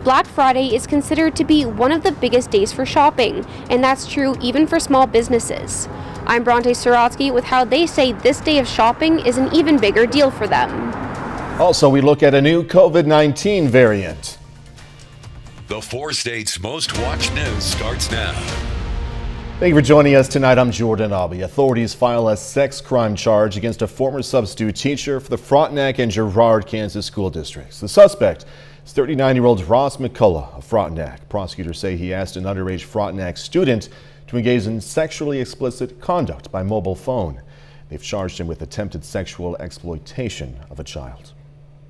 Black Friday is considered to be one of the biggest days for shopping, and that's true even for small businesses. I'm Bronte Sorotsky with how they say this day of shopping is an even bigger deal for them. Also, we look at a new COVID-19 variant. The 4 states' most watched news starts now. Thank you for joining us tonight. I'm Jordan Albee. Authorities file a sex crime charge against a former substitute teacher for the Frontenac and Girard, Kansas school districts. The suspect is 39-year-old Ross McCullough of Frontenac. Prosecutors say he asked an underage Frontenac student to engage in sexually explicit conduct by mobile phone. They've charged him with attempted sexual exploitation of a child.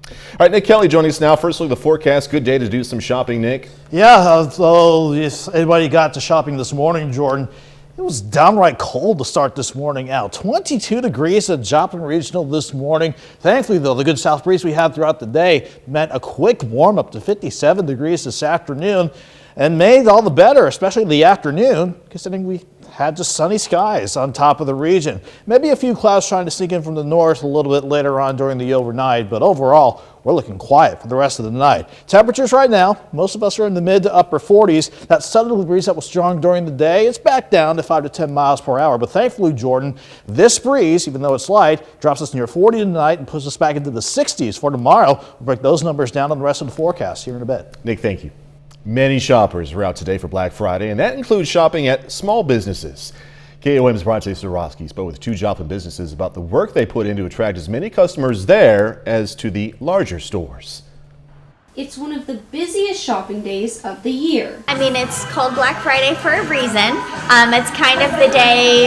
All right, Nick Kelly joining us now. First look at the forecast. Good day to do some shopping, Nick. Yeah, so if anybody got to shopping this morning, Jordan, it was downright cold to start this morning out. 22 degrees at Joplin Regional this morning. Thankfully, though, the good south breeze we had throughout the day meant a quick warm up to 57 degrees this afternoon, and made all the better, especially in the afternoon, considering we had just sunny skies on top of the region. Maybe a few clouds trying to sneak in from the north a little bit later on during the overnight, but overall, we're looking quiet for the rest of the night. Temperatures right now, most of us are in the mid to upper 40s. That southerly breeze that was strong during the day, it's back down to 5 to 10 miles per hour. But thankfully, Jordan, this breeze, even though it's light, drops us near 40 tonight and pushes us back into the 60s for tomorrow. We'll break those numbers down on the rest of the forecast here in a bit. Nick, thank you. Many shoppers are out today for Black Friday, and that includes shopping at small businesses. KOAM's Bronte Sorotsky spoke with 2 Joplin businesses about the work they put in to attract as many customers there as to the larger stores. It's one of the busiest shopping days of the year. I mean, it's called Black Friday for a reason. It's kind of the day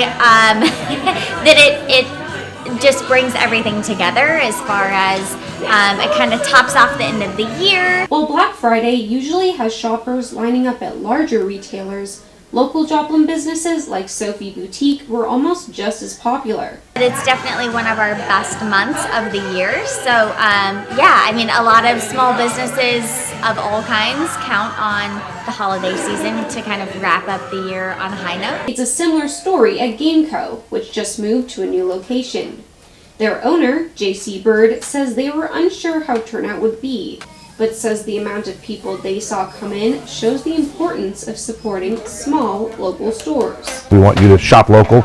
that it just brings everything together as far as it kind of tops off the end of the year. While Black Friday usually has shoppers lining up at larger retailers, local Joplin businesses like Sophie Boutique were almost just as popular. It's definitely one of our best months of the year. So yeah, I mean, a lot of small businesses of all kinds count on the holiday season to kind of wrap up the year on a high note. It's a similar story at GameCo, which just moved to a new location. Their owner, J.C. Bird, says they were unsure how turnout would be, but says the amount of people they saw come in shows the importance of supporting small local stores. We want you to shop local,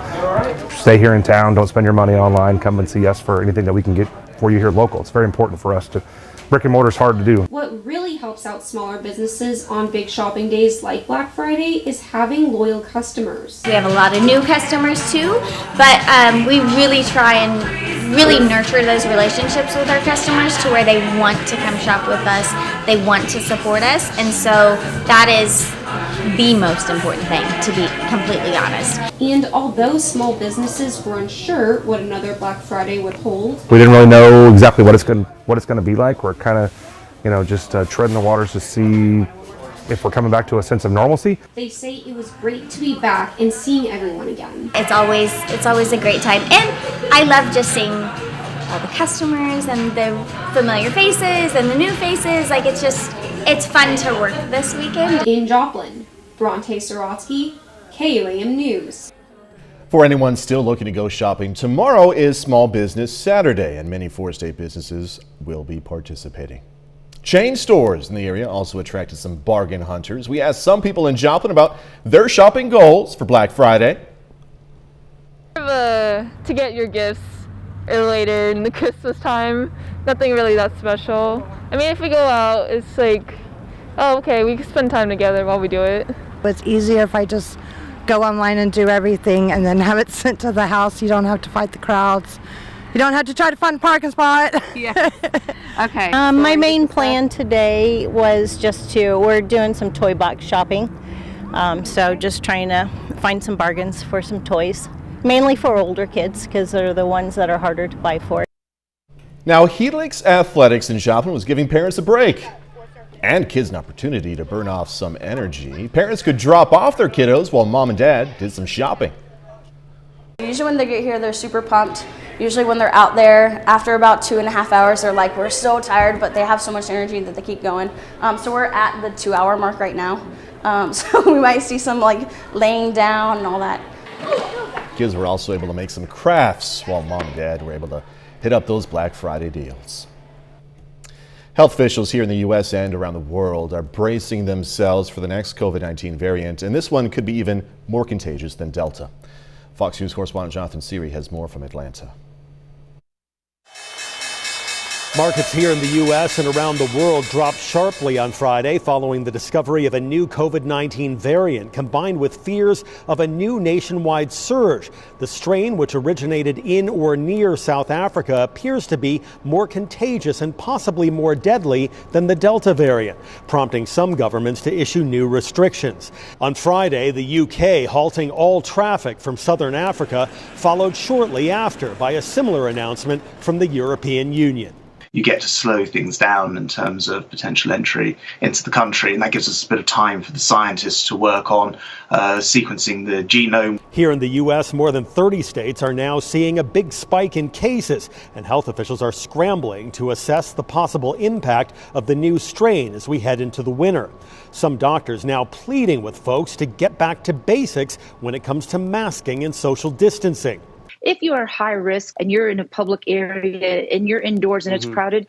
stay here in town, don't spend your money online, come and see us for anything that we can get for you here local. It's very important for us to, brick and mortar is hard to do. What really helps out smaller businesses on big shopping days like Black Friday is having loyal customers. We have a lot of new customers too, but we really try and really nurture those relationships with our customers to where they want to come shop with us, they want to support us, and so that is the most important thing, to be completely honest. And although small businesses were unsure what another Black Friday would hold, We didn't really know exactly what it's going to be like. We're kind of, just treading the waters to see if we're coming back to a sense of normalcy. they say it was great to be back and seeing everyone again. It's always a great time, and I love just seeing all the customers and the familiar faces and the new faces. Like, it's fun to work this weekend. In Joplin, Bronte Sorotsky, KOAM News. For anyone still looking to go shopping, tomorrow is Small Business Saturday, and many 4-state businesses will be participating. Chain stores in the area also attracted some bargain hunters. We asked some people in Joplin about their shopping goals for Black Friday. To get your gifts later in the Christmas time, nothing really that special. I mean, if we go out, it's like, oh, okay, we can spend time together while we do it. It's easier if I just go online and do everything and then have it sent to the house. You don't have to fight the crowds. You don't have to try to find a parking spot. Yeah. Okay. My main plan today was we're doing some toy box shopping. So just trying to find some bargains for some toys, mainly for older kids because they're the ones that are harder to buy for. Now, Helix Athletics in Joplin was giving parents a break and kids an opportunity to burn off some energy. Parents could drop off their kiddos while mom and dad did some shopping. Usually when they get here, they're super pumped. Usually when they're out there, after about 2.5 hours, they're like, we're so tired, but they have so much energy that they keep going. So we're at the 2-hour mark right now. So we might see some like laying down and all that. Kids were also able to make some crafts while mom and dad were able to hit up those Black Friday deals. Health officials here in the U.S. and around the world are bracing themselves for the next COVID-19 variant, and this one could be even more contagious than Delta. Fox News correspondent Jonathan Seary has more from Atlanta. Markets here in the U.S. and around the world dropped sharply on Friday following the discovery of a new COVID-19 variant combined with fears of a new nationwide surge. The strain, which originated in or near South Africa, appears to be more contagious and possibly more deadly than the Delta variant, prompting some governments to issue new restrictions. On Friday, the UK halting all traffic from southern Africa, followed shortly after by a similar announcement from the European Union. You get to slow things down in terms of potential entry into the country, and that gives us a bit of time for the scientists to work on sequencing the genome. Here in the U.S., more than 30 states are now seeing a big spike in cases, and health officials are scrambling to assess the possible impact of the new strain as we head into the winter. Some doctors now pleading with folks to get back to basics when it comes to masking and social distancing. If you are high risk and you're in a public area and you're indoors and it's crowded,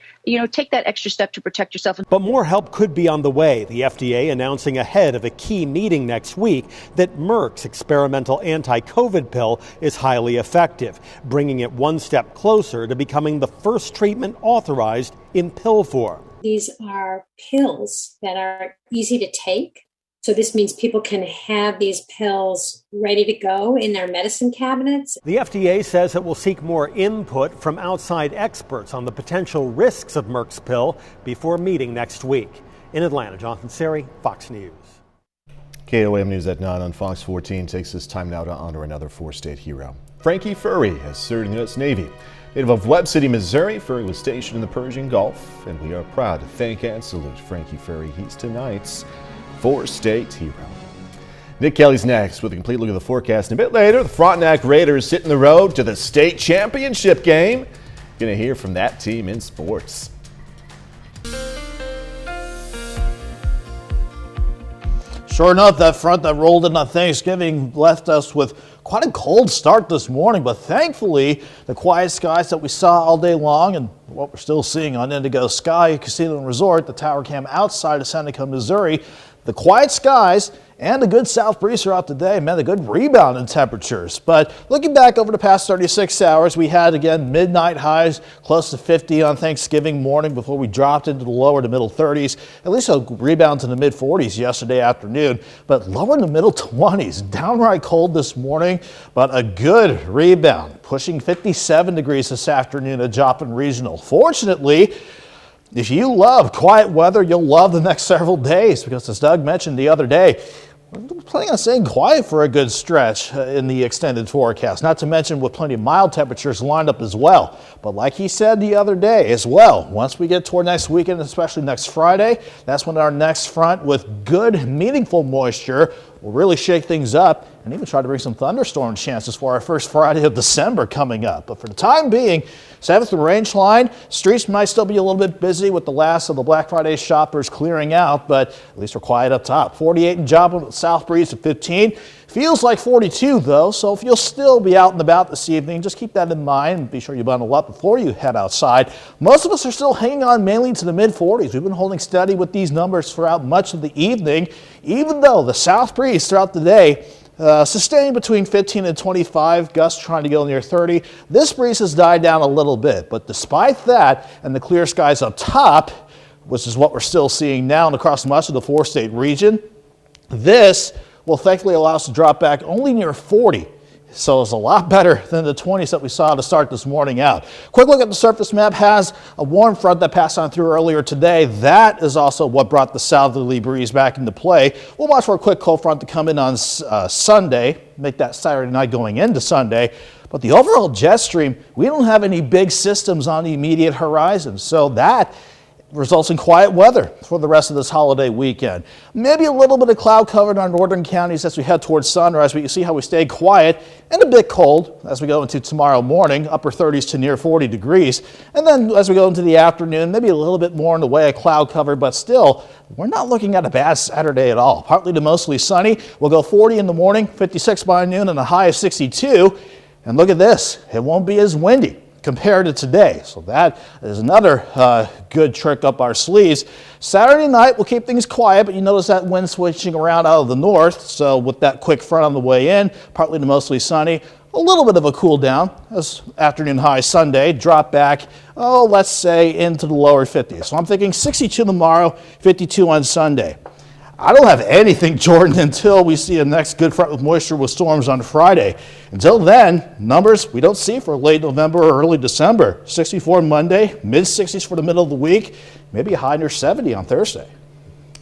take that extra step to protect yourself. But more help could be on the way. The FDA announcing ahead of a key meeting next week that Merck's experimental anti-COVID pill is highly effective, bringing it one step closer to becoming the first treatment authorized in pill form. These are pills that are easy to take. So this means people can have these pills ready to go in their medicine cabinets. The FDA says it will seek more input from outside experts on the potential risks of Merck's pill before meeting next week. In Atlanta, Jonathan Seary, Fox News. KOAM News at 9 on Fox 14 takes this time now to honor another four-state hero. Frankie Furry has served in the U.S. Navy. Native of Webb City, Missouri, Furry was stationed in the Persian Gulf, and we are proud to thank and salute Frankie Furry. He's tonight's four-state hero. Nick Kelly's next with a complete look at the forecast. And a bit later, the Frontenac Raiders hitting the road to the state championship game. Gonna hear from that team in sports. Sure enough, that front that rolled in on Thanksgiving left us with quite a cold start this morning, but thankfully the quiet skies that we saw all day long and what we're still seeing on Indigo Sky Casino and Resort, the Tower Cam outside of Seneca, Missouri, the quiet skies and a good south breeze throughout the day meant a good rebound in temperatures. But looking back over the past 36 hours, we had again midnight highs close to 50 on Thanksgiving morning before we dropped into the lower to middle 30s. At least a rebound to the mid 40s yesterday afternoon, but lower in the middle 20s. Downright cold this morning, but a good rebound, pushing 57 degrees this afternoon at Joplin Regional. Fortunately, if you love quiet weather, you'll love the next several days because, as Doug mentioned the other day, we're planning on staying quiet for a good stretch in the extended forecast, not to mention with plenty of mild temperatures lined up as well. But like he said the other day as well, once we get toward next weekend, especially next Friday, that's when our next front with good, meaningful moisture will really shake things up and even try to bring some thunderstorm chances for our first Friday of December coming up. But for the time being, 7th and Range line, streets might still be a little bit busy with the last of the Black Friday shoppers clearing out, but at least we're quiet up top. 48 in Joplin with south breeze at 15. Feels like 42 though, so if you'll still be out and about this evening, just keep that in mind and be sure you bundle up before you head outside. Most of us are still hanging on mainly to the mid 40s. We've been holding steady with these numbers throughout much of the evening, even though the south breeze throughout the day sustained between 15 and 25, gusts trying to go near 30. This breeze has died down a little bit, but despite that and the clear skies up top, which is what we're still seeing now and across much of the four-state region, this will thankfully allow us to drop back only near 40. So it's a lot better than the 20s that we saw to start this morning out. Quick look at the surface map has a warm front that passed on through earlier today. That is also what brought the southerly breeze back into play. We'll watch for a quick cold front to come in on Sunday, make that Saturday night going into Sunday. But the overall jet stream, we don't have any big systems on the immediate horizon. So that results in quiet weather for the rest of this holiday weekend. Maybe a little bit of cloud cover in our northern counties as we head towards sunrise, but you see how we stay quiet and a bit cold as we go into tomorrow morning, upper 30s to near 40 degrees. And then as we go into the afternoon, maybe a little bit more in the way of cloud cover, but still, we're not looking at a bad Saturday at all. Partly to mostly sunny. We'll go 40 in the morning, 56 by noon, and a high of 62. And look at this, it won't be as windy. compared to today. So that is another good trick up our sleeves. Saturday night, we'll keep things quiet, but you notice that wind switching around out of the north. So with that quick front on the way in, partly to mostly sunny, a little bit of a cool down as afternoon high Sunday, drop back, let's say into the lower 50s. So I'm thinking 62 tomorrow, 52 on Sunday. I don't have anything, Jordan, until we see a next good front with moisture with storms on Friday. Until then, numbers we don't see for late November or early December. 64 Monday, mid-60s for the middle of the week, maybe a high near 70 on Thursday.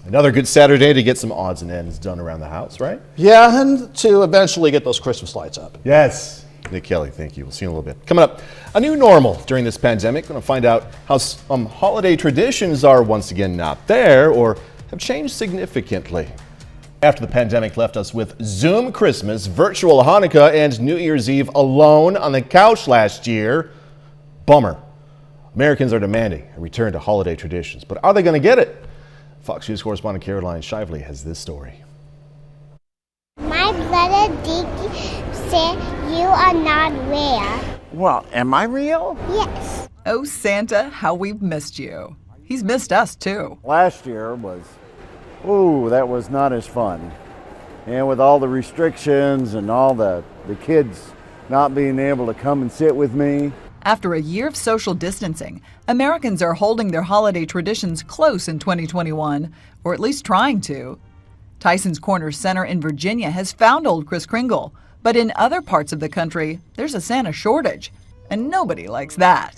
Another good Saturday to get some odds and ends done around the house, right? Yeah, and to eventually get those Christmas lights up. Yes. Nick Kelly, thank you. We'll see you in a little bit. Coming up, a new normal during this pandemic. Going to find out how some holiday traditions are once again not there or have changed significantly. After the pandemic left us with Zoom Christmas, virtual Hanukkah, and New Year's Eve alone on the couch last year, bummer. Americans are demanding a return to holiday traditions, but are they going to get it? Fox News correspondent Caroline Shively has this story. My brother Dickie said you are not real. Well, am I real? Yes. Oh, Santa, how we've missed you. He's missed us, too. Last year was, that was not as fun. And with all the restrictions and all the kids not being able to come and sit with me. After a year of social distancing, Americans are holding their holiday traditions close in 2021, or at least trying to. Tyson's Corner Center in Virginia has found old Kris Kringle, but in other parts of the country, there's a Santa shortage, and nobody likes that.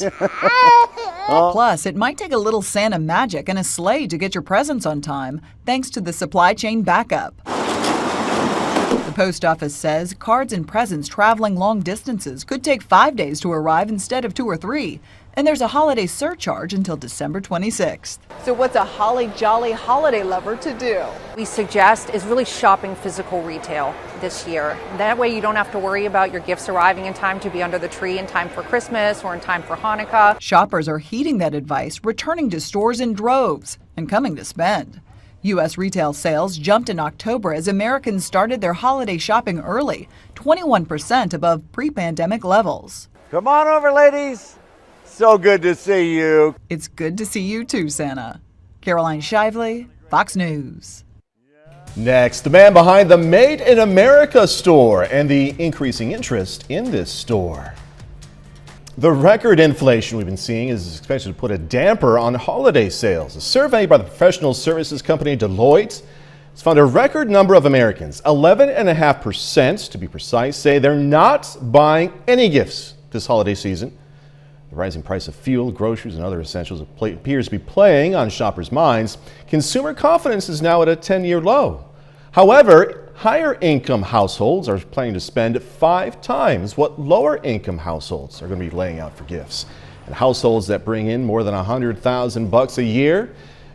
Plus, it might take a little Santa magic and a sleigh to get your presents on time, thanks to the supply chain backup. The post office says cards and presents traveling long distances could take 5 days to arrive instead of 2 or 3. And there's a holiday surcharge until December 26th. So what's a holly jolly holiday lover to do? We suggest is really shopping physical retail this year. That way you don't have to worry about your gifts arriving in time to be under the tree in time for Christmas or in time for Hanukkah. Shoppers are heeding that advice, returning to stores in droves and coming to spend. U.S. retail sales jumped in October as Americans started their holiday shopping early, 21% above pre-pandemic levels. Come on over, ladies. So good to see you. It's good to see you too, Santa. Caroline Shively, Fox News. Next, the man behind the Made in America store and the increasing interest in this store. The record inflation we've been seeing is expected to put a damper on holiday sales. A survey by the professional services company Deloitte has found a record number of Americans, 11.5% to be precise, say they're not buying any gifts this holiday season. The rising price of fuel, groceries, and other essentials appears to be playing on shoppers' minds. Consumer confidence is now at a 10-year low. However, higher-income households are planning to spend 5 times what lower-income households are going to be laying out for gifts. And households that bring in more than $100,000 a year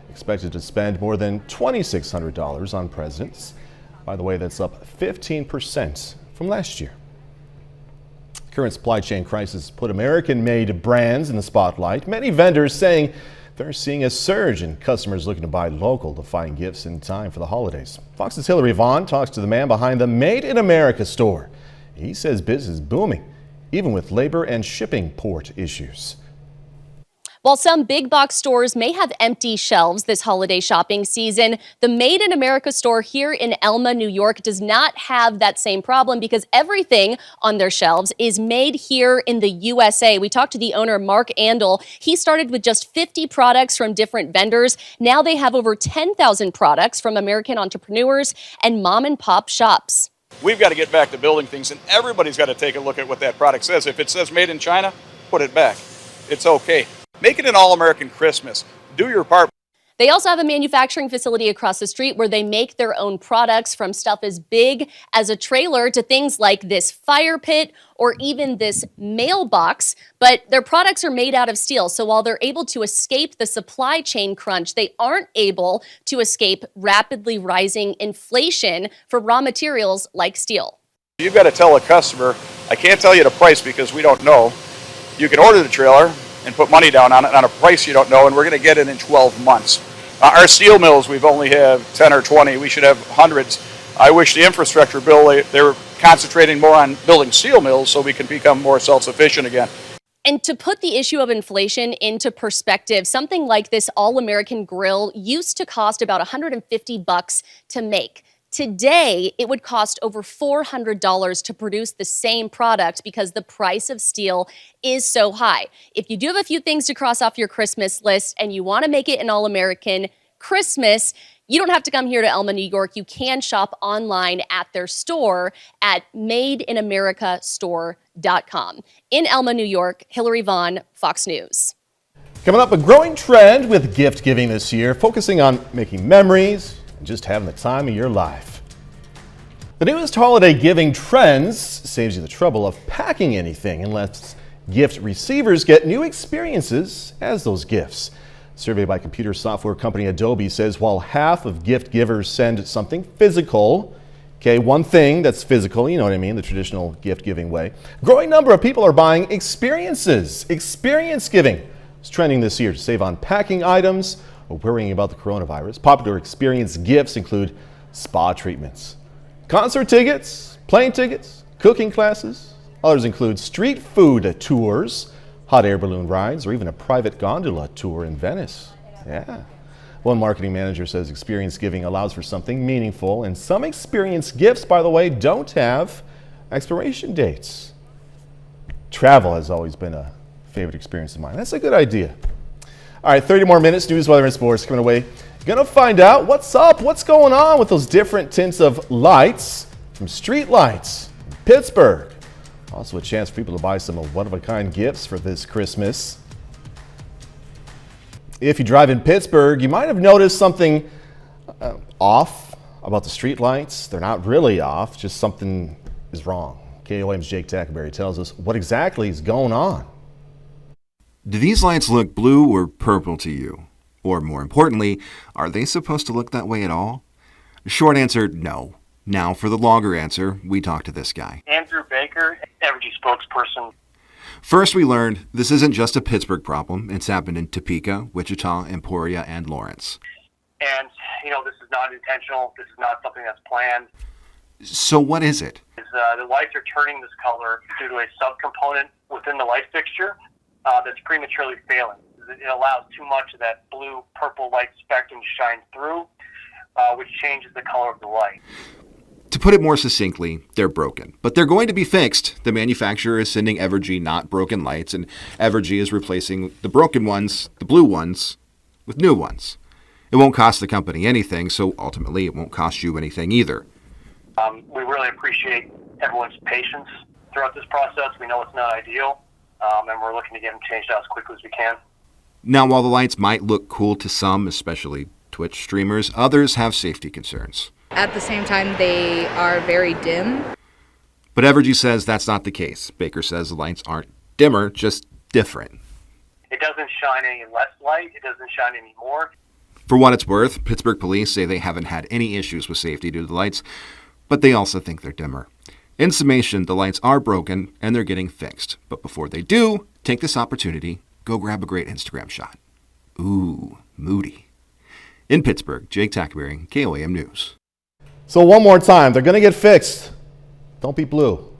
expected to spend more than $2,600 on presents. By the way, that's up 15% from last year. Current supply chain crisis put American-made brands in the spotlight. Many vendors saying they're seeing a surge in customers looking to buy local to find gifts in time for the holidays. Fox's Hillary Vaughn talks to the man behind the Made in America store. He says business is booming, even with labor and shipping port issues. While some big box stores may have empty shelves this holiday shopping season, the Made in America store here in Elma, New York does not have that same problem because everything on their shelves is made here in the USA. We talked to the owner, Mark Andel. He started with just 50 products from different vendors. Now they have over 10,000 products from American entrepreneurs and mom and pop shops. We've got to get back to building things, and everybody's got to take a look at what that product says. If it says made in China, put it back. It's okay. Make it an all-American Christmas. Do your part. They also have a manufacturing facility across the street where they make their own products, from stuff as big as a trailer to things like this fire pit or even this mailbox. But their products are made out of steel, so while they're able to escape the supply chain crunch, they aren't able to escape rapidly rising inflation for raw materials like steel. You've got to tell a customer, I can't tell you the price because we don't know. You can order the trailer and put money down on it on a price you don't know, and we're going to get it in 12 months. Our steel mills, we've only have 10 or 20. We should have hundreds. I wish the infrastructure bill, they were concentrating more on building steel mills so we can become more self-sufficient again. And to put the issue of inflation into perspective, something like this All-American grill used to cost about $150 to make. Today, it would cost over $400 to produce the same product because the price of steel is so high. If you do have a few things to cross off your Christmas list and you want to make it an All-American Christmas, you don't have to come here to Elma, New York. You can shop online at their store at madeinamericastore.com. In Elma, New York, Hillary Vaughn, Fox News. Coming up, a growing trend with gift giving this year, focusing on making memories and just having the time of your life. The newest holiday giving trends saves you the trouble of packing anything and lets gift receivers get new experiences as those gifts. A survey by computer software company Adobe says while half of gift givers send something physical, okay, one thing that's physical, you know what I mean, the traditional gift giving way, a growing number of people are buying experiences. Experience giving is trending this year to save on packing items or worrying about the coronavirus. Popular experience gifts include spa treatments, concert tickets, plane tickets, cooking classes. Others include street food tours, hot air balloon rides, or even a private gondola tour in Venice. Yeah. One marketing manager says experience giving allows for something meaningful, and some experience gifts, by the way, don't have expiration dates. Travel has always been a favorite experience of mine. That's a good idea. All right, 30 more minutes, news, weather, and sports coming away. Gonna find out what's up, what's going on with those different tints of lights from street lights in Pittsburgh. Also a chance for people to buy some one-of-a-kind gifts for this Christmas. If you drive in Pittsburgh, you might have noticed something off about the street lights. They're not really off, just something is wrong. KOAM's Jake Tackleberry tells us what exactly is going on. Do these lights look blue or purple to you? Or more importantly, are they supposed to look that way at all? Short answer, no. Now for the longer answer, we talk to this guy. Andrew Baker, Evergy spokesperson. First, we learned this isn't just a Pittsburgh problem. It's happened in Topeka, Wichita, Emporia, and Lawrence. And, this is not intentional. This is not something that's planned. So what is it? The lights are turning this color due to a subcomponent within the light fixture that's prematurely failing. It allows too much of that blue-purple light spectrum to shine through, which changes the color of the light. To put it more succinctly, they're broken, but they're going to be fixed. The manufacturer is sending Evergy not broken lights, and Evergy is replacing the broken ones, the blue ones, with new ones. It won't cost the company anything, so ultimately it won't cost you anything either. We really appreciate everyone's patience throughout this process. We know it's not ideal, and we're looking to get them changed out as quickly as we can. Now, while the lights might look cool to some, especially Twitch streamers, others have safety concerns. At the same time, they are very dim. But Evergy says that's not the case. Baker says the lights aren't dimmer, just different. It doesn't shine any less light. It doesn't shine any more. For what it's worth, Pittsburgh police say they haven't had any issues with safety due to the lights, but they also think they're dimmer. In summation, the lights are broken and they're getting fixed. But before they do, take this opportunity, go grab a great Instagram shot. Ooh, moody. In Pittsburgh, Jake Tackleberry, KOAM News. So one more time, they're going to get fixed. Don't be blue.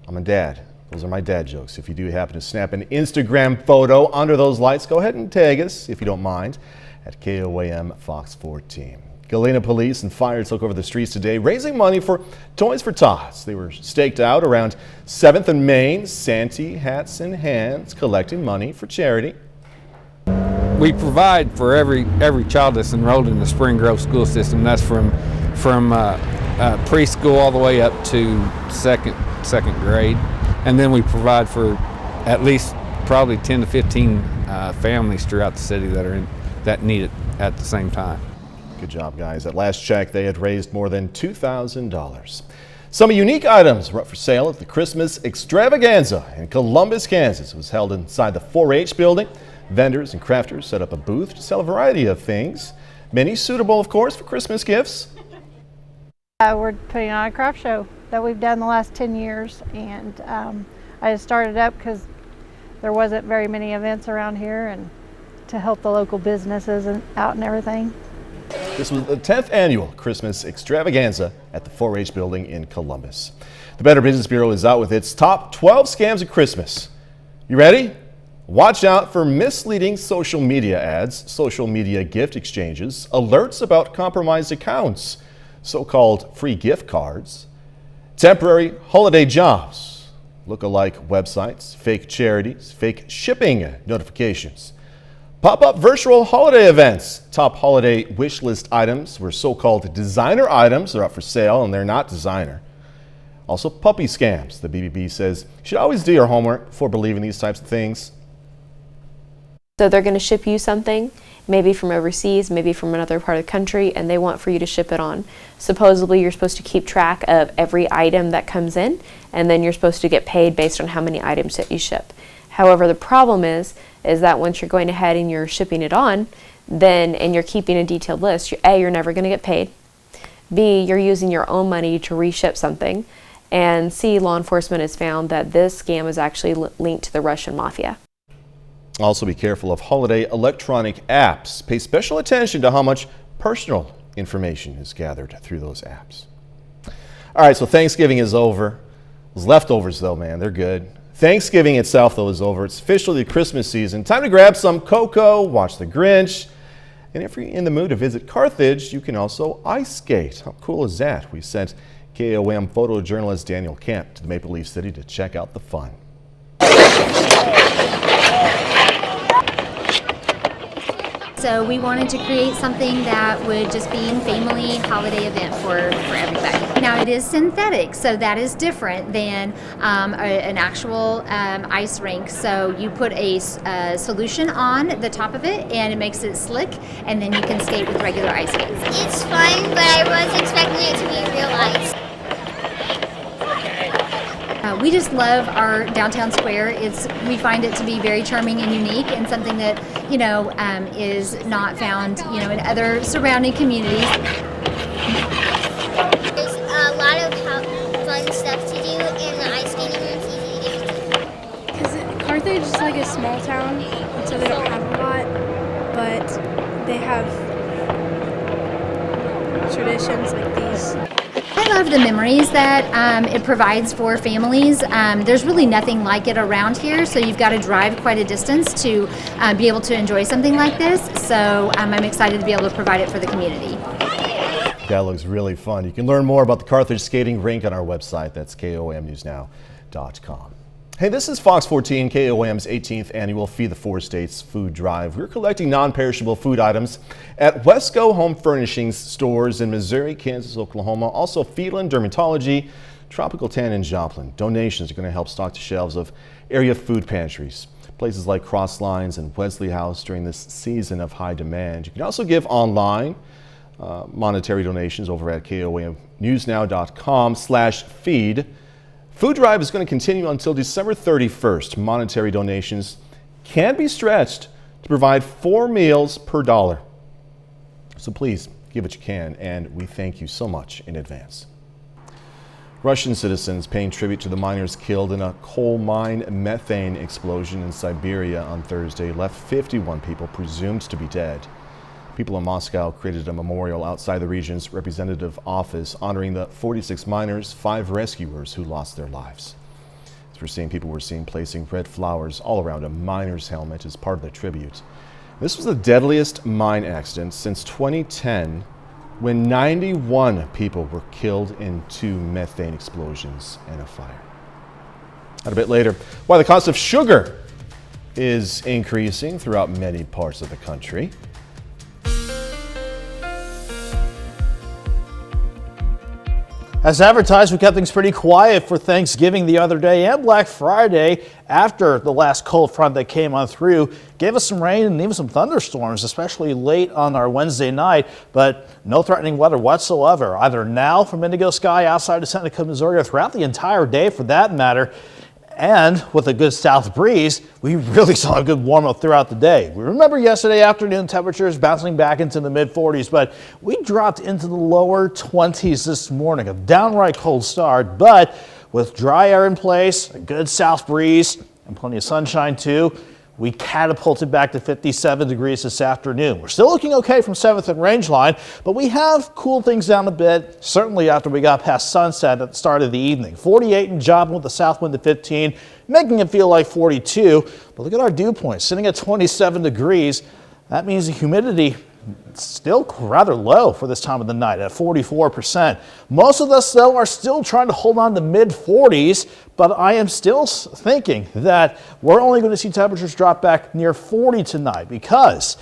I'm a dad. Those are my dad jokes. If you do happen to snap an Instagram photo under those lights, go ahead and tag us, if you don't mind, at KOAM Fox 14. Galena police and fire took over the streets today, raising money for Toys for Tots. They were staked out around 7th and Main, Santee hats in hands, collecting money for charity. We provide for every child that's enrolled in the Spring Grove school system. That's from preschool all the way up to second grade, and then we provide for at least probably 10 to 15 families throughout the city that need it at the same time. Good job, guys. At last check, they had raised more than $2,000. Some unique items were up for sale at the Christmas Extravaganza in Columbus, Kansas. It was held inside the 4-H building. Vendors and crafters set up a booth to sell a variety of things, many suitable, of course, for Christmas gifts. We're putting on a craft show that we've done the last 10 years, and I just started up because there wasn't very many events around here, and to help the local businesses out and everything. This was the 10th annual Christmas Extravaganza at the 4-H building in Columbus. The Better Business Bureau is out with its top 12 scams of Christmas. You ready? Watch out for misleading social media ads, social media gift exchanges, alerts about compromised accounts, so-called free gift cards, temporary holiday jobs, look-alike websites, fake charities, fake shipping notifications, pop-up virtual holiday events, top holiday wish list items where so-called designer items are up for sale and they're not designer. Also puppy scams. The BBB says you should always do your homework before believing these types of things. So they're going to ship you something, maybe from overseas, maybe from another part of the country, and they want for you to ship it on. Supposedly you're supposed to keep track of every item that comes in, and then you're supposed to get paid based on how many items that you ship. However, the problem is that once you're going ahead and you're shipping it on, and you're keeping a detailed list, you're never going to get paid. B, you're using your own money to reship something. And C, law enforcement has found that this scam is actually linked to the Russian mafia. Also be careful of holiday electronic apps. Pay special attention to how much personal information is gathered through those apps. All right, so Thanksgiving is over. Those leftovers though, man, they're good. Thanksgiving itself though is over. It's officially the Christmas season. Time to grab some cocoa, watch The Grinch. And if you're in the mood to visit Carthage, you can also ice skate. How cool is that? We sent KOAM photojournalist Daniel Camp to the Maple Leaf City to check out the fun. So we wanted to create something that would just be a family holiday event for everybody. Now it is synthetic, so that is different than an actual ice rink. So you put a solution on the top of it and it makes it slick, and then you can skate with regular ice skates. It's fun, but I was expecting it to be real ice. We just love our downtown square. We find it to be very charming and unique, and something that is not found in other surrounding communities. There's a lot of fun stuff to do, and the ice skating room's easy to get to. Because Carthage is like a small town, and so they don't have a lot, but they have traditions like these. I love the memories that it provides for families. There's really nothing like it around here, so you've got to drive quite a distance to be able to enjoy something like this. So I'm excited to be able to provide it for the community. That looks really fun. You can learn more about the Carthage skating rink on our website. That's KOAMnewsnow.com. Hey, this is Fox 14, KOAM's 18th annual Feed the Four States food drive. We're collecting non-perishable food items at Wesco Home Furnishings stores in Missouri, Kansas, Oklahoma, also Feedland Dermatology, Tropical Tan, and Joplin. Donations are going to help stock the shelves of area food pantries, places like Crosslines and Wesley House during this season of high demand. You can also give online monetary donations over at KOAMnewsnow.com/feed. Food drive is going to continue until December 31st. Monetary donations can be stretched to provide 4 meals per dollar. So please give what you can, and we thank you so much in advance. Russian citizens paying tribute to the miners killed in a coal mine methane explosion in Siberia on Thursday left 51 people presumed to be dead. People in Moscow created a memorial outside the region's representative office honoring the 46 miners, 5 rescuers who lost their lives. As we're seeing, people were seen placing red flowers all around a miner's helmet as part of the tribute. This was the deadliest mine accident since 2010, when 91 people were killed in 2 methane explosions and a fire. And a bit later, why the cost of sugar is increasing throughout many parts of the country. As advertised, we kept things pretty quiet for Thanksgiving the other day and Black Friday after the last cold front that came on through. Gave us some rain and even some thunderstorms, especially late on our Wednesday night, but no threatening weather whatsoever, either now from Indigo Sky outside of Seneca, Missouri, or throughout the entire day for that matter. And with a good south breeze, we really saw a good warm up throughout the day. We remember yesterday afternoon temperatures bouncing back into the mid 40s, but we dropped into the lower 20s this morning. A downright cold start, but with dry air in place, a good south breeze, and plenty of sunshine too, we catapulted back to 57 degrees this afternoon. We're still looking okay from 7th and Range Line, but we have cooled things down a bit, certainly after we got past sunset at the start of the evening. 48 in Joplin with the south wind at 15, making it feel like 42. But look at our dew point, sitting at 27 degrees. That means the humidity still rather low for this time of the night at 44%. Most of us, though, are still trying to hold on to mid-40s, but I am still thinking that we're only going to see temperatures drop back near 40 tonight because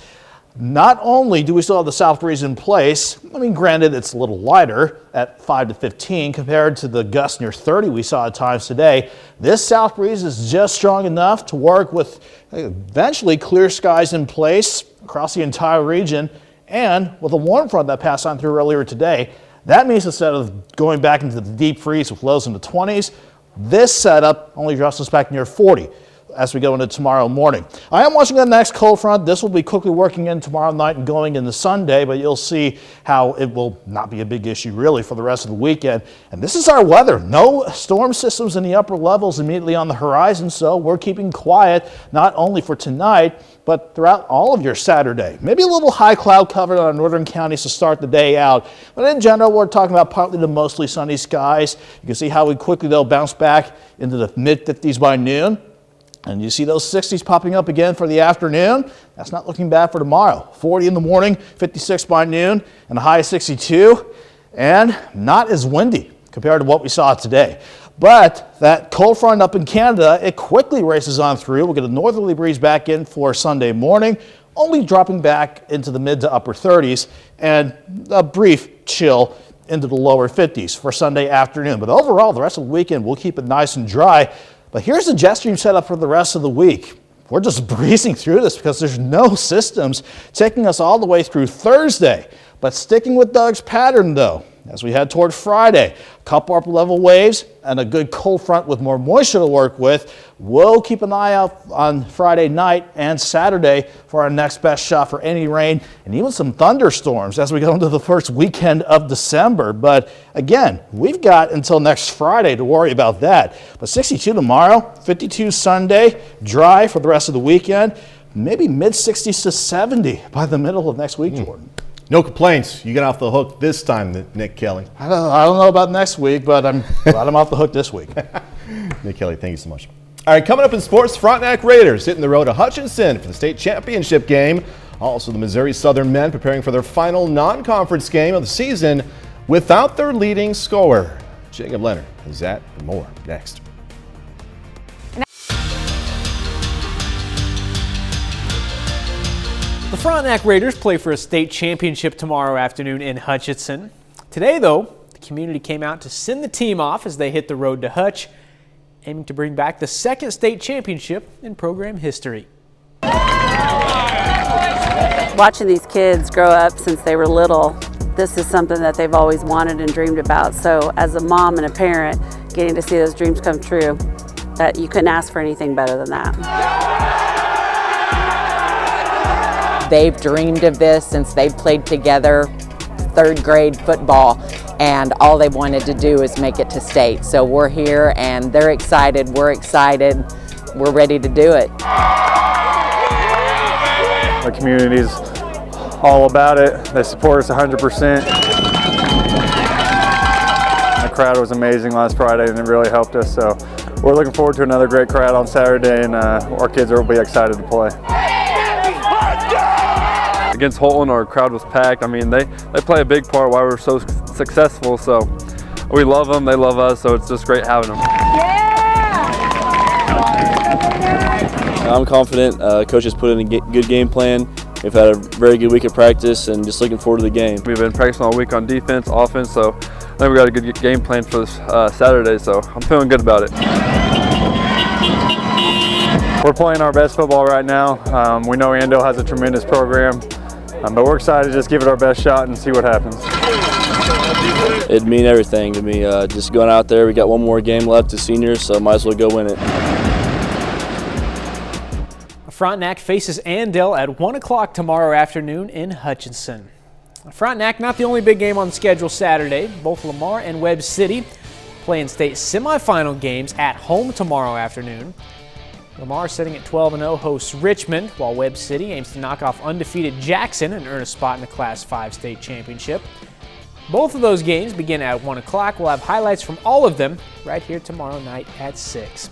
not only do we still have the south breeze in place, I mean, granted, it's a little lighter at 5 to 15 compared to the gusts near 30 we saw at times today. This south breeze is just strong enough to work with eventually clear skies in place across the entire region, and with a warm front that passed on through earlier today, that means instead of going back into the deep freeze with lows in the 20s, this setup only drops us back near 40 as we go into tomorrow morning. I am watching the next cold front. This will be quickly working in tomorrow night and going into Sunday, but you'll see how it will not be a big issue really for the rest of the weekend. And this is our weather. No storm systems in the upper levels immediately on the horizon, so we're keeping quiet not only for tonight, but throughout all of your Saturday. Maybe a little high cloud cover on our northern counties to start the day out. But in general, we're talking about partly to mostly sunny skies. You can see how we quickly they'll bounce back into the mid-50s by noon. And you see those 60s popping up again for the afternoon. That's not looking bad for tomorrow. 40 in the morning, 56 by noon, and a high of 62. And not as windy compared to what we saw today. But that cold front up in Canada, it quickly races on through. We'll get a northerly breeze back in for Sunday morning, only dropping back into the mid to upper 30s, and a brief chill into the lower 50s for Sunday afternoon. But overall, the rest of the weekend, we'll keep it nice and dry. But here's the jet stream setup for the rest of the week. We're just breezing through this because there's no systems taking us all the way through Thursday. But sticking with Doug's pattern, though, as we head toward Friday, a couple upper level waves and a good cold front with more moisture to work with. We'll keep an eye out on Friday night and Saturday for our next best shot for any rain and even some thunderstorms as we go into the first weekend of December. But again, we've got until next Friday to worry about that. But 62 tomorrow, 52 Sunday, dry for the rest of the weekend, maybe mid-60s to 70 by the middle of next week, Jordan. No complaints. You got off the hook this time, Nick Kelly. I don't know about next week, but I'm glad I'm off the hook this week. Nick Kelly, thank you so much. All right, coming up in sports, Frontenac Raiders hitting the road to Hutchinson for the state championship game. Also, the Missouri Southern men preparing for their final non-conference game of the season without their leading scorer. Jacob Leonard has that and more next. The Frontenac Raiders play for a state championship tomorrow afternoon in Hutchinson. Today, though, the community came out to send the team off as they hit the road to Hutch, aiming to bring back the second state championship in program history. Watching these kids grow up since they were little, this is something that they've always wanted and dreamed about. So as a mom and a parent, getting to see those dreams come true, that you couldn't ask for anything better than that. They've dreamed of this since they've played together, third grade football, and all they wanted to do is make it to state. So we're here and they're excited, we're ready to do it. The community's all about it. They support us 100%. The crowd was amazing last Friday and it really helped us. So we're looking forward to another great crowd on Saturday, and our kids will be excited to play. Against Holton, our crowd was packed. I mean, they play a big part why we're so successful. So we love them, they love us, so it's just great having them. I'm confident. Coach has put in a good game plan. We've had a very good week of practice and just looking forward to the game. We've been practicing all week on defense, offense, so I think we got a good game plan for this Saturday, so I'm feeling good about it. We're playing our best football right now. We know Ando has a tremendous program, but we're excited to just give it our best shot and see what happens. It'd mean everything to me. Just going out there, we got one more game left as seniors, so might as well go win it. Frontenac faces Andale at 1 o'clock tomorrow afternoon in Hutchinson. Frontenac not the only big game on the schedule Saturday. Both Lamar and Webb City playing state semifinal games at home tomorrow afternoon. Lamar, sitting at 12-0, hosts Richmond, while Webb City aims to knock off undefeated Jackson and earn a spot in the Class 5 state championship. Both of those games begin at 1 o'clock. We'll have highlights from all of them right here tomorrow night at 6.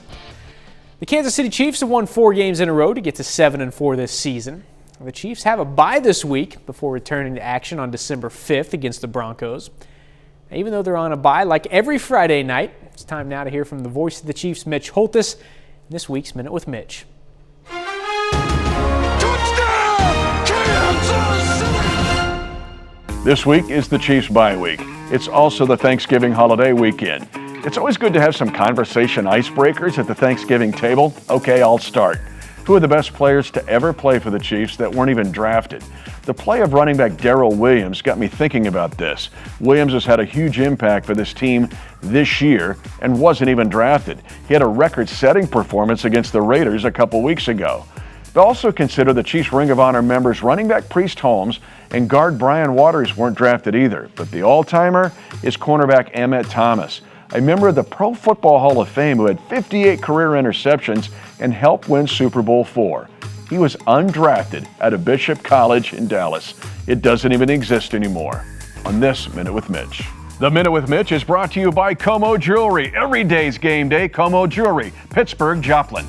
The Kansas City Chiefs have won 4 games in a row to get to 7-4 this season. The Chiefs have a bye this week before returning to action on December 5th against the Broncos. Even though they're on a bye, like every Friday night, it's time now to hear from the voice of the Chiefs, Mitch Holthus, in this week's Minute with Mitch. This week is the Chiefs' bye week. It's also the Thanksgiving holiday weekend. It's always good to have some conversation icebreakers at the Thanksgiving table. Okay, I'll start. Who are the best players to ever play for the Chiefs that weren't even drafted? The play of running back Darrell Williams got me thinking about this. Williams has had a huge impact for this team this year and wasn't even drafted. He had a record-setting performance against the Raiders a couple weeks ago. But also consider the Chiefs Ring of Honor members running back Priest Holmes and guard Brian Waters weren't drafted either. But the all-timer is cornerback Emmett Thomas, a member of the Pro Football Hall of Fame who had 58 career interceptions and helped win Super Bowl IV. He was undrafted out of Bishop College in Dallas. It doesn't even exist anymore. On this Minute with Mitch. The Minute with Mitch is brought to you by Como Jewelry. Every day's game day, Como Jewelry, Pittsburgh, Joplin.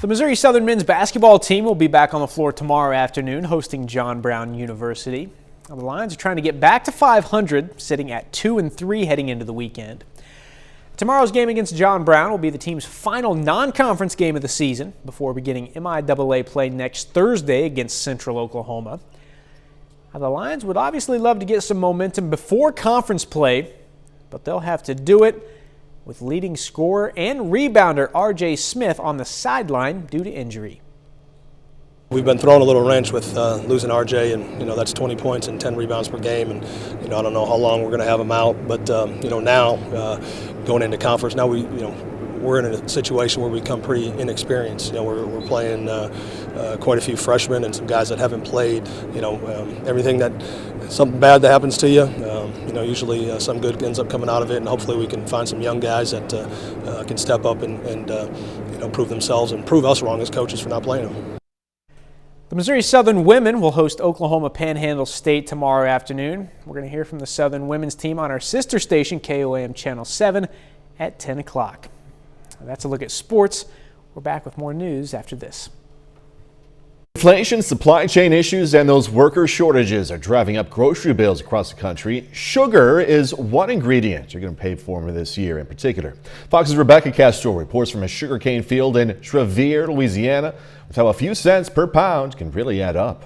The Missouri Southern men's basketball team will be back on the floor tomorrow afternoon, hosting John Brown University. Now, the Lions are trying to get back to 500, sitting at 2-3 heading into the weekend. Tomorrow's game against John Brown will be the team's final non-conference game of the season before beginning MIAA play next Thursday against Central Oklahoma. Now, the Lions would obviously love to get some momentum before conference play, but they'll have to do it with leading scorer and rebounder R.J. Smith on the sideline due to injury. We've been thrown a little wrench with losing RJ, and that's 20 points and 10 rebounds per game, and I don't know how long we're going to have him out, but now going into conference, now we're in a situation where we become pretty inexperienced. We're playing quite a few freshmen and some guys that haven't played. Everything that something bad that happens to you, usually some good ends up coming out of it, and hopefully we can find some young guys that can step up and prove themselves and prove us wrong as coaches for not playing them. The Missouri Southern women will host Oklahoma Panhandle State tomorrow afternoon. We're going to hear from the Southern women's team on our sister station, KOAM Channel 7, at 10 o'clock. That's a look at sports. We're back with more news after this. Inflation, supply chain issues, and those worker shortages are driving up grocery bills across the country. Sugar is one ingredient you're going to pay for this year in particular. Fox's Rebecca Castro reports from a sugarcane field in Siberia, Louisiana, with how a few cents per pound can really add up.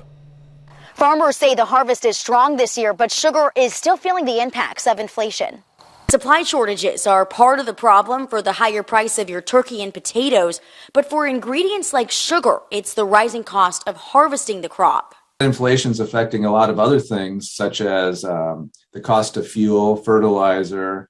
Farmers say the harvest is strong this year, but sugar is still feeling the impacts of inflation. Supply shortages are part of the problem for the higher price of your turkey and potatoes, but for ingredients like sugar, it's the rising cost of harvesting the crop. Inflation's affecting a lot of other things, such as the cost of fuel, fertilizer,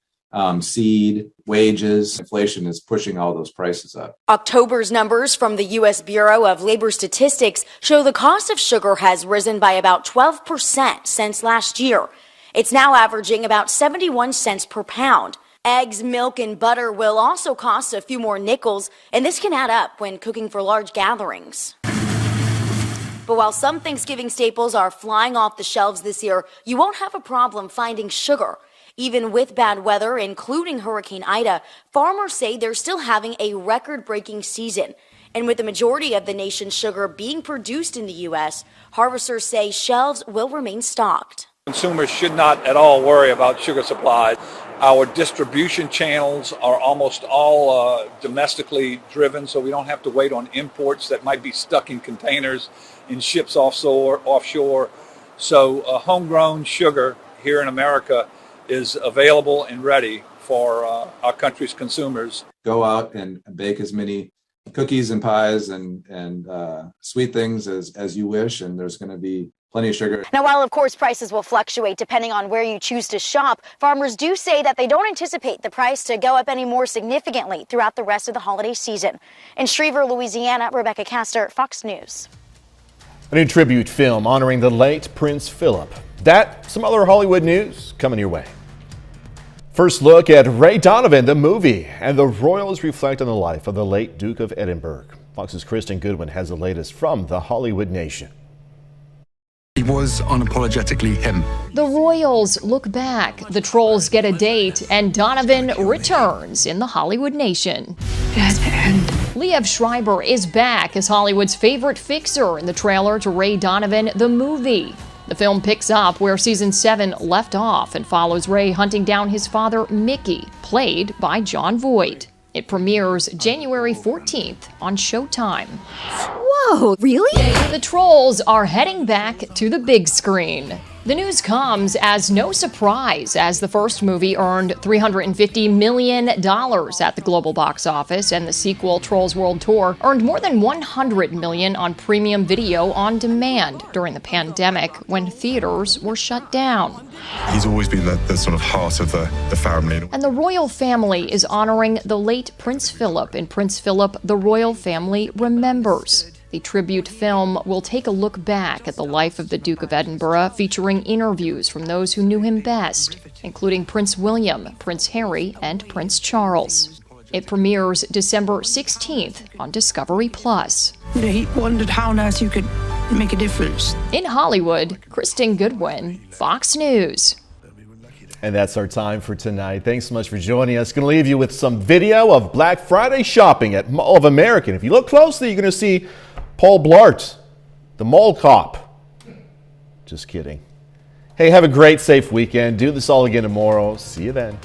seed, wages. Inflation is pushing all those prices up. October's numbers from the U.S. Bureau of Labor Statistics show the cost of sugar has risen by about 12% since last year. It's now averaging about 71 cents per pound. Eggs, milk, and butter will also cost a few more nickels, and this can add up when cooking for large gatherings. But while some Thanksgiving staples are flying off the shelves this year, you won't have a problem finding sugar. Even with bad weather, including Hurricane Ida, farmers say they're still having a record-breaking season. And with the majority of the nation's sugar being produced in the U.S., harvesters say shelves will remain stocked. Consumers should not at all worry about sugar supplies. Our distribution channels are almost all domestically driven, so we don't have to wait on imports that might be stuck in containers in ships offshore. So homegrown sugar here in America is available and ready for our country's consumers. Go out and bake as many cookies and pies and sweet things as you wish, and there's going to be plenty of sugar. Now, while of course prices will fluctuate depending on where you choose to shop, farmers do say that they don't anticipate the price to go up any more significantly throughout the rest of the holiday season. In Schriever, Louisiana, Rebecca Castor, Fox News. A new tribute film honoring the late Prince Philip. That, some other Hollywood news coming your way. First look at Ray Donovan, the movie, and the Royals reflect on the life of the late Duke of Edinburgh. Fox's Kristen Goodwin has the latest from the Hollywood Nation. He was unapologetically him. The Royals look back, the Trolls get a date, and Donovan returns in the Hollywood Nation. Liev Schreiber is back as Hollywood's favorite fixer in the trailer to Ray Donovan, the movie. The film picks up where season 7 left off and follows Ray hunting down his father, Mickey, played by Jon Voight. It premieres January 14th on Showtime. Whoa, really? The Trolls are heading back to the big screen. The news comes as no surprise, as the first movie earned $350 million at the global box office, and the sequel, Trolls World Tour, earned more than $100 million on premium video on demand during the pandemic when theaters were shut down. He's always been the sort of heart of the family. And the royal family is honoring the late Prince Philip in Prince Philip, the Royal Family Remembers. The tribute film will take a look back at the life of the Duke of Edinburgh, featuring interviews from those who knew him best, including Prince William, Prince Harry, and Prince Charles. It premieres December 16th on Discovery+. He wondered how on earth you could make a difference. In Hollywood, Kristen Goodwin, Fox News. And that's our time for tonight. Thanks so much for joining us. Going to leave you with some video of Black Friday shopping at Mall of America. If you look closely, you're going to see Paul Blart, the mall cop. Just kidding. Hey, have a great, safe weekend. Do this all again tomorrow. See you then.